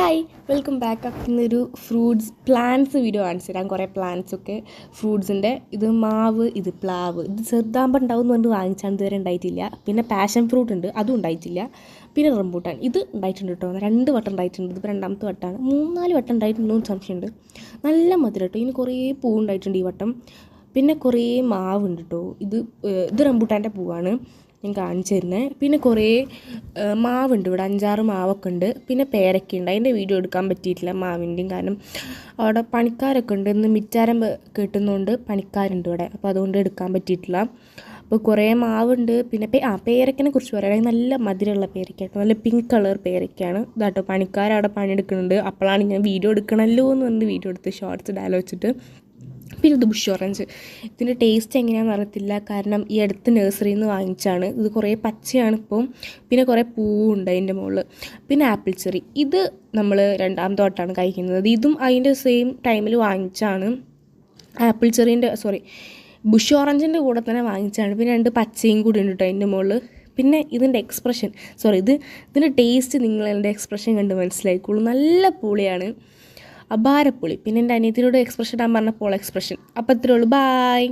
Hi welcome back. ഇന്നൊരു plants video കാണിച്ചു തരാം. കുറേ പ്ലാന്റ്സൊക്കെ ഫ്രൂട്ട്സിൻ്റെ. ഇത് മാവ്, ഇത് പ്ലാവ്, ഇത് ചെറുതാകുമ്പോൾ ഉണ്ടാവും എന്ന് പറഞ്ഞ് വാങ്ങിച്ചാണ് ഇതുവരെ ഉണ്ടായിട്ടില്ല. പിന്നെ പാഷൻ ഫ്രൂട്ട് ഉണ്ട്, അതും ഉണ്ടായിട്ടില്ല. പിന്നെ റംബൂട്ടാൻ ഇത് ഉണ്ടായിട്ടുണ്ട് കേട്ടോ. 2 വട്ടം ഉണ്ടായിട്ടുണ്ട്. ഇതിപ്പോൾ 2ാമത്തെ വട്ടമാണ്. 3-4 വട്ടം ഉണ്ടായിട്ടുണ്ടോ എന്ന് സംശയമുണ്ട്. നല്ല മധുരം കേട്ടോ. ഇതിന് കുറേ പൂവുണ്ടായിട്ടുണ്ട് ഈ വട്ടം. പിന്നെ കുറേ മാവുണ്ട് കേട്ടോ. ഇത് റംബൂട്ടാൻ്റെ പൂവാണ് ഞാൻ കാണിച്ചു തരുന്നത്. പിന്നെ കുറേ മാവുണ്ട് ഇവിടെ, 5-6 മാവൊക്കെ ഉണ്ട്. പിന്നെ പേരയ്ക്കുണ്ട്. അതിൻ്റെ വീഡിയോ എടുക്കാൻ പറ്റിയിട്ടില്ല മാവിൻ്റെയും, കാരണം അവിടെ പണിക്കാരൊക്കെ ഉണ്ട്. ഇന്ന് മിറ്റാരം കെട്ടുന്നതുകൊണ്ട് പണിക്കാരുണ്ട് ഇവിടെ, അപ്പോൾ അതുകൊണ്ട് എടുക്കാൻ പറ്റിയിട്ടില്ല. അപ്പോൾ കുറേ മാവുണ്ട്. പിന്നെ പേരയ്ക്കനെ കുറിച്ച് പറയുകയാണെങ്കിൽ നല്ല മധുരമുള്ള പേരയ്ക്കാട്ടോ, നല്ല പിങ്ക് കളർ പേരയ്ക്കാണ് ഇതാട്ടോ. പണിക്കാരവിടെ പണിയെടുക്കുന്നുണ്ട്. അപ്പോഴാണ് ഞാൻ വീഡിയോ എടുക്കണമല്ലോ എന്ന് പറഞ്ഞ് വീഡിയോ എടുത്ത് ഷോർട്സ് ഇടാലോ വെച്ചിട്ട്. പിന്നെ ഇത് ബുഷ് ഓറഞ്ച്. ഇതിൻ്റെ ടേസ്റ്റ് എങ്ങനെയാണെന്ന് അറിയത്തില്ല, കാരണം ഈ അടുത്ത് നഴ്സറിയിൽ നിന്ന് വാങ്ങിച്ചാണ്. ഇത് കുറേ പച്ചയാണ് ഇപ്പം. പിന്നെ കുറേ പൂവുണ്ട് അതിൻ്റെ മുകളിൽ. പിന്നെ ആപ്പിൾ ചെറി, ഇത് നമ്മൾ 2ാമത്തെ വട്ടമാണ് കഴിക്കുന്നത്. ഇതും അതിൻ്റെ സെയിം ടൈമിൽ വാങ്ങിച്ചാണ്. ആപ്പിൾ ചെറീൻ്റെ ബുഷ് ഓറഞ്ചിൻ്റെ കൂടെ തന്നെ വാങ്ങിച്ചാണ്. പിന്നെ 2 പച്ചയും കൂടി ഉണ്ട് കേട്ടോ അതിൻ്റെ മുകളിൽ. പിന്നെ ഇതിൻ്റെ ഇതിൻ്റെ ടേസ്റ്റ് നിങ്ങൾ എൻ്റെ എക്സ്പ്രഷൻ കണ്ട് മനസ്സിലായിക്കോളൂ. നല്ല പുളിയാണ്, അപാരപ്പുളി. പിന്നെ എൻ്റെ അനിയത്തിനോട് എക്സ്പ്രഷൻ ഇടാൻ പറഞ്ഞപ്പോൾ എക്സ്പ്രഷൻ. അപ്പോൾ ഇത്രയേ ഉള്ളൂ. ബായ്.